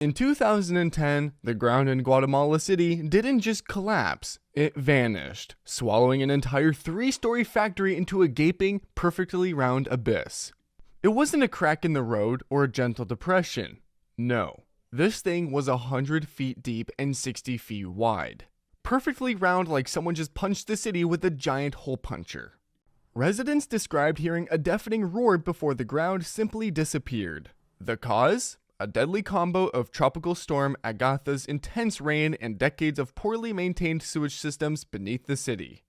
In 2010, the ground in Guatemala City didn't just collapse, it vanished, swallowing an entire 3-story factory into a gaping, perfectly round abyss. It wasn't a crack in the road or a gentle depression. No, this thing was 100 feet deep and 60 feet wide. Perfectly round, like someone just punched the city with a giant hole puncher. Residents described hearing a deafening roar before the ground simply disappeared. The cause? A deadly combo of Tropical Storm Agatha's intense rain and decades of poorly maintained sewage systems beneath the city.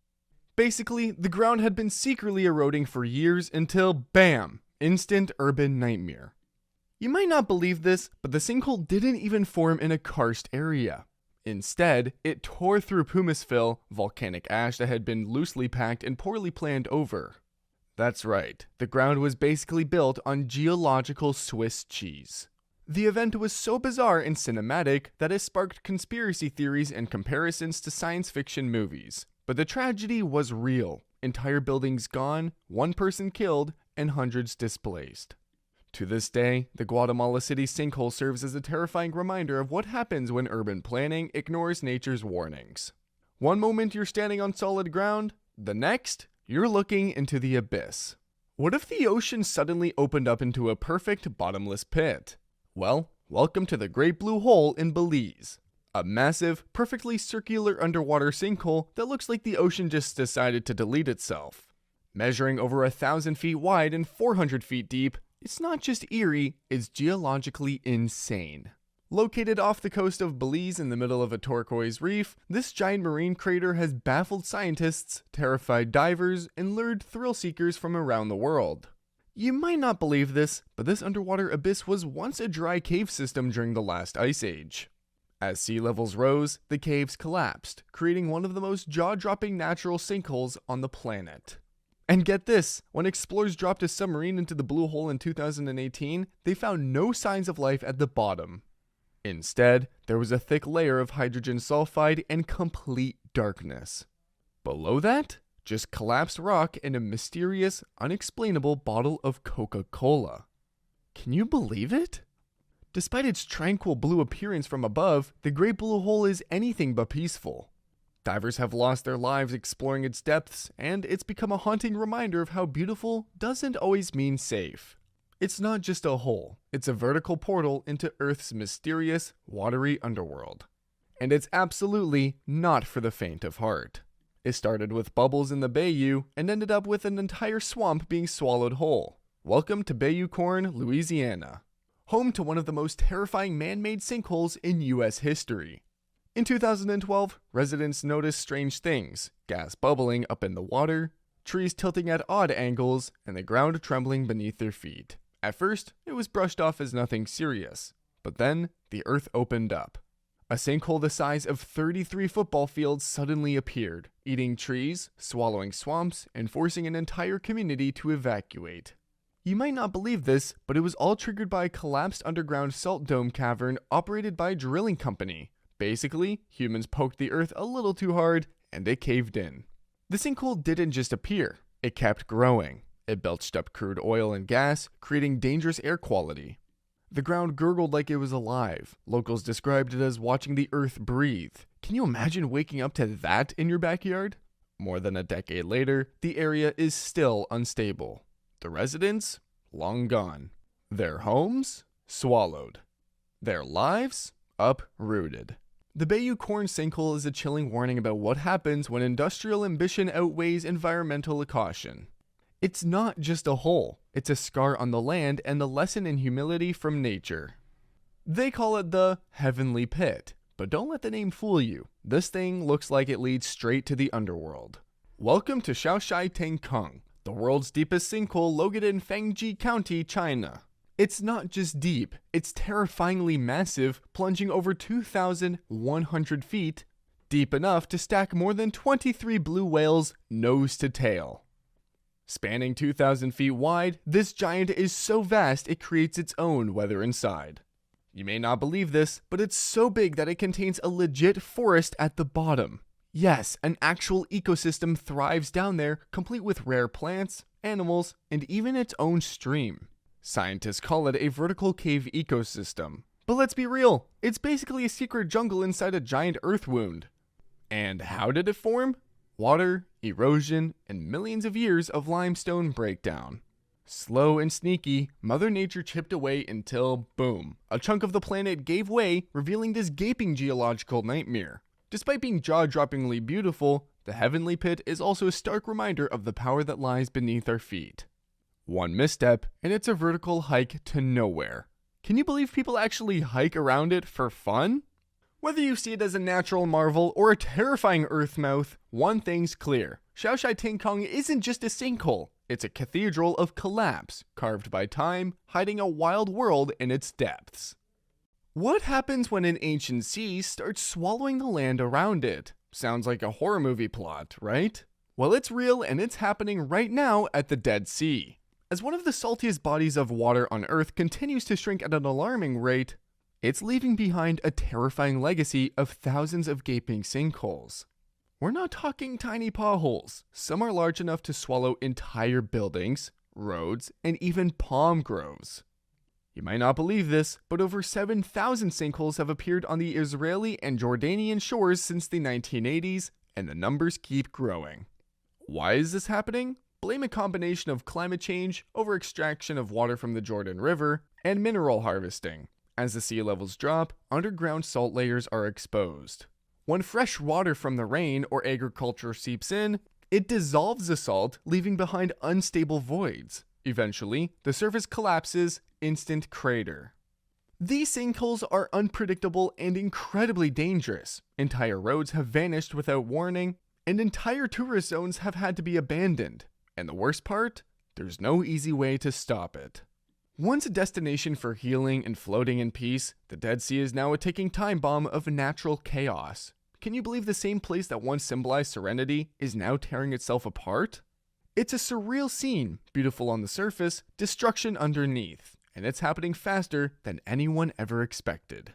Basically, the ground had been secretly eroding for years until, bam, instant urban nightmare. You might not believe this, but the sinkhole didn't even form in a karst area. Instead, it tore through pumice fill, volcanic ash that had been loosely packed and poorly planned over. That's right, the ground was basically built on geological Swiss cheese. The event was so bizarre and cinematic that it sparked conspiracy theories and comparisons to science fiction movies. But the tragedy was real. Entire buildings gone, one person killed, and hundreds displaced. To this day, the Guatemala City sinkhole serves as a terrifying reminder of what happens when urban planning ignores nature's warnings. One moment you're standing on solid ground, the next, you're looking into the abyss. What if the ocean suddenly opened up into a perfect bottomless pit? Well, welcome to the Great Blue Hole in Belize. A massive, perfectly circular underwater sinkhole that looks like the ocean just decided to delete itself. Measuring over 1,000 feet wide and 400 feet deep, it's not just eerie, it's geologically insane. Located off the coast of Belize in the middle of a turquoise reef, this giant marine crater has baffled scientists, terrified divers, and lured thrill seekers from around the world. You might not believe this, but this underwater abyss was once a dry cave system during the last ice age. As sea levels rose, the caves collapsed, creating one of the most jaw-dropping natural sinkholes on the planet. And get this, when explorers dropped a submarine into the blue hole in 2018, they found no signs of life at the bottom. Instead, there was a thick layer of hydrogen sulfide and complete darkness. Below that? Just collapsed rock and a mysterious, unexplainable bottle of Coca-Cola. Can you believe it? Despite its tranquil blue appearance from above, the Great Blue Hole is anything but peaceful. Divers have lost their lives exploring its depths, and it's become a haunting reminder of how beautiful doesn't always mean safe. It's not just a hole, it's a vertical portal into Earth's mysterious, watery underworld. And it's absolutely not for the faint of heart. It started with bubbles in the Bayou and ended up with an entire swamp being swallowed whole. Welcome to Bayou, Corne, Louisiana, home to one of the most terrifying man-made sinkholes in US history. In 2012, residents noticed strange things: gas bubbling up in the water, trees tilting at odd angles, and the ground trembling beneath their feet. At first, it was brushed off as nothing serious, but then the earth opened up. A sinkhole the size of 33 football fields suddenly appeared, eating trees, swallowing swamps, and forcing an entire community to evacuate. You might not believe this, but it was all triggered by a collapsed underground salt dome cavern operated by a drilling company. Basically, humans poked the earth a little too hard, and it caved in. The sinkhole didn't just appear, it kept growing. It belched up crude oil and gas, creating dangerous air quality. The ground gurgled like it was alive. Locals described it as watching the earth breathe. Can you imagine waking up to that in your backyard? More than a decade later, the area is still unstable. The residents? Long gone. Their homes? Swallowed. Their lives? Uprooted. The Bayou Corne sinkhole is a chilling warning about what happens when industrial ambition outweighs environmental caution. It's not just a hole, it's a scar on the land and a lesson in humility from nature. They call it the Heavenly Pit, but don't let the name fool you. This thing looks like it leads straight to the underworld. Welcome to Xiaozhai Tiankeng, the world's deepest sinkhole located in Fengji County, China. It's not just deep, it's terrifyingly massive, plunging over 2,100 feet, deep enough to stack more than 23 blue whales nose to tail. Spanning 2,000 feet wide, this giant is so vast it creates its own weather inside. You may not believe this, but it's so big that it contains a legit forest at the bottom. Yes, an actual ecosystem thrives down there, complete with rare plants, animals, and even its own stream. Scientists call it a vertical cave ecosystem. But let's be real, it's basically a secret jungle inside a giant earth wound. And how did it form? Water, erosion, and millions of years of limestone breakdown. Slow and sneaky, Mother Nature chipped away until, boom, a chunk of the planet gave way, revealing this gaping geological nightmare. Despite being jaw-droppingly beautiful, the Heavenly Pit is also a stark reminder of the power that lies beneath our feet. One misstep, and it's a vertical hike to nowhere. Can you believe people actually hike around it for fun? Whether you see it as a natural marvel or a terrifying earth mouth, one thing's clear. Xiaozhai Tiankeng isn't just a sinkhole, it's a cathedral of collapse, carved by time, hiding a wild world in its depths. What happens when an ancient sea starts swallowing the land around it? Sounds like a horror movie plot, right? Well, it's real and it's happening right now at the Dead Sea. As one of the saltiest bodies of water on Earth continues to shrink at an alarming rate, it's leaving behind a terrifying legacy of thousands of gaping sinkholes. We're not talking tiny potholes. Some are large enough to swallow entire buildings, roads, and even palm groves. You might not believe this, but over 7,000 sinkholes have appeared on the Israeli and Jordanian shores since the 1980s, and the numbers keep growing. Why is this happening? Blame a combination of climate change, over-extraction of water from the Jordan River, and mineral harvesting. As the sea levels drop, underground salt layers are exposed. When fresh water from the rain or agriculture seeps in, it dissolves the salt, leaving behind unstable voids. Eventually, the surface collapses, instant crater. These sinkholes are unpredictable and incredibly dangerous. Entire roads have vanished without warning, and entire tourist zones have had to be abandoned. And the worst part? There's no easy way to stop it. Once a destination for healing and floating in peace, the Dead Sea is now a ticking time bomb of natural chaos. Can you believe the same place that once symbolized serenity is now tearing itself apart? It's a surreal scene, beautiful on the surface, destruction underneath, and it's happening faster than anyone ever expected.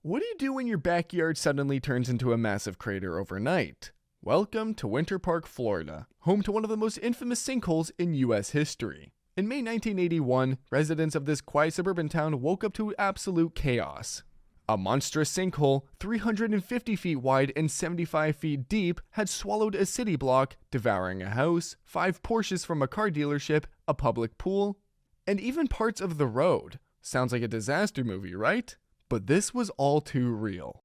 What do you do when your backyard suddenly turns into a massive crater overnight? Welcome to Winter Park, Florida, home to one of the most infamous sinkholes in US history. In May 1981, residents of this quiet suburban town woke up to absolute chaos. A monstrous sinkhole, 350 feet wide and 75 feet deep, had swallowed a city block, devouring a house, 5 Porsches from a car dealership, a public pool, and even parts of the road. Sounds like a disaster movie, right? But this was all too real.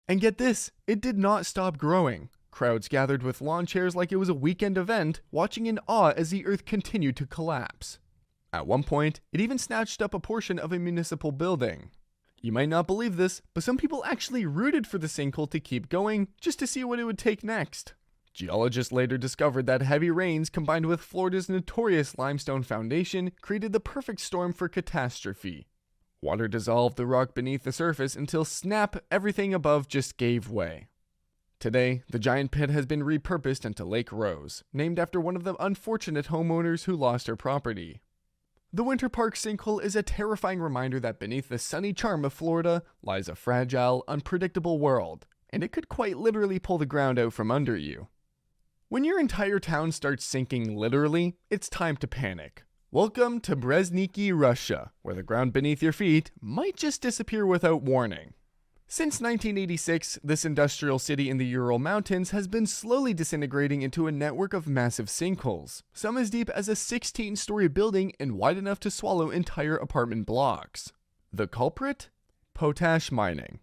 And get this, it did not stop growing. Crowds gathered with lawn chairs like it was a weekend event, watching in awe as the earth continued to collapse. At one point, it even snatched up a portion of a municipal building. You might not believe this, but some people actually rooted for the sinkhole to keep going, just to see what it would take next. Geologists later discovered that heavy rains combined with Florida's notorious limestone foundation created the perfect storm for catastrophe. Water dissolved the rock beneath the surface until snap, everything above just gave way. Today, the giant pit has been repurposed into Lake Rose, named after one of the unfortunate homeowners who lost her property. The Winter Park sinkhole is a terrifying reminder that beneath the sunny charm of Florida lies a fragile, unpredictable world, and it could quite literally pull the ground out from under you. When your entire town starts sinking literally, it's time to panic. Welcome to Berezniki, Russia, where the ground beneath your feet might just disappear without warning. Since 1986, this industrial city in the Ural Mountains has been slowly disintegrating into a network of massive sinkholes, some as deep as a 16-story building and wide enough to swallow entire apartment blocks. The culprit? Potash mining.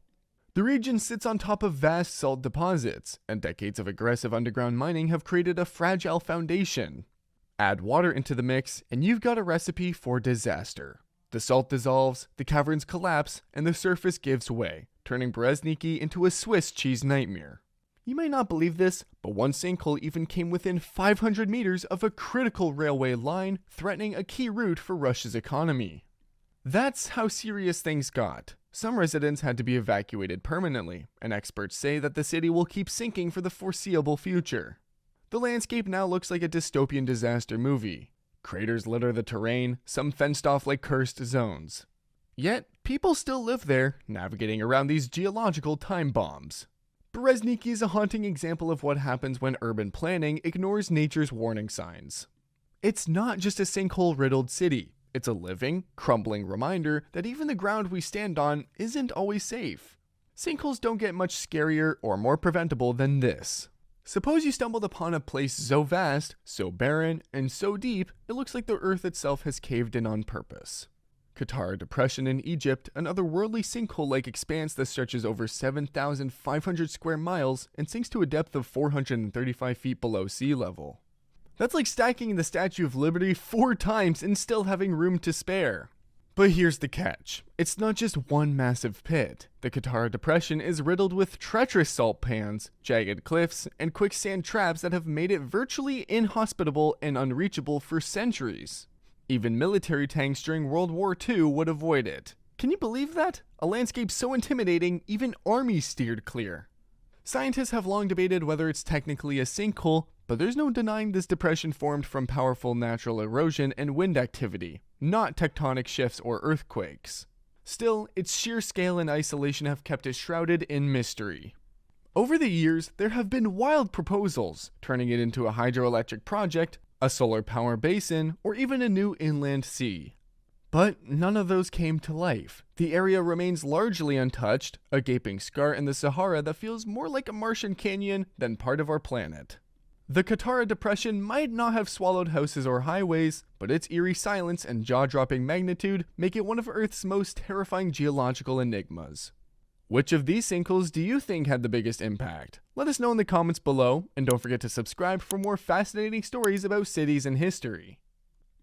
The region sits on top of vast salt deposits, and decades of aggressive underground mining have created a fragile foundation. Add water into the mix, and you've got a recipe for disaster. The salt dissolves, the caverns collapse, and the surface gives way, turning Berezniki into a Swiss cheese nightmare. You may not believe this, but one sinkhole even came within 500 meters of a critical railway line, threatening a key route for Russia's economy. That's how serious things got. Some residents had to be evacuated permanently, and experts say that the city will keep sinking for the foreseeable future. The landscape now looks like a dystopian disaster movie. Craters litter the terrain, some fenced off like cursed zones. Yet, people still live there, navigating around these geological time bombs. Berezniki is a haunting example of what happens when urban planning ignores nature's warning signs. It's not just a sinkhole-riddled city. It's a living, crumbling reminder that even the ground we stand on isn't always safe. Sinkholes don't get much scarier or more preventable than this. Suppose you stumbled upon a place so vast, so barren, and so deep, it looks like the earth itself has caved in on purpose. Qattara Depression in Egypt, an otherworldly sinkhole-like expanse that stretches over 7,500 square miles and sinks to a depth of 435 feet below sea level. That's like stacking the Statue of Liberty 4 times and still having room to spare. But here's the catch. It's not just one massive pit. The Qattara Depression is riddled with treacherous salt pans, jagged cliffs, and quicksand traps that have made it virtually inhospitable and unreachable for centuries. Even military tanks during World War II would avoid it. Can you believe that? A landscape so intimidating, even armies steered clear. Scientists have long debated whether it's technically a sinkhole, but there's no denying this depression formed from powerful natural erosion and wind activity, not tectonic shifts or earthquakes. Still, its sheer scale and isolation have kept it shrouded in mystery. Over the years, there have been wild proposals, turning it into a hydroelectric project, a solar power basin, or even a new inland sea. But none of those came to life. The area remains largely untouched, a gaping scar in the Sahara that feels more like a Martian canyon than part of our planet. The Qattara Depression might not have swallowed houses or highways, but its eerie silence and jaw-dropping magnitude make it one of Earth's most terrifying geological enigmas. Which of these sinkholes do you think had the biggest impact? Let us know in the comments below, and don't forget to subscribe for more fascinating stories about cities and history.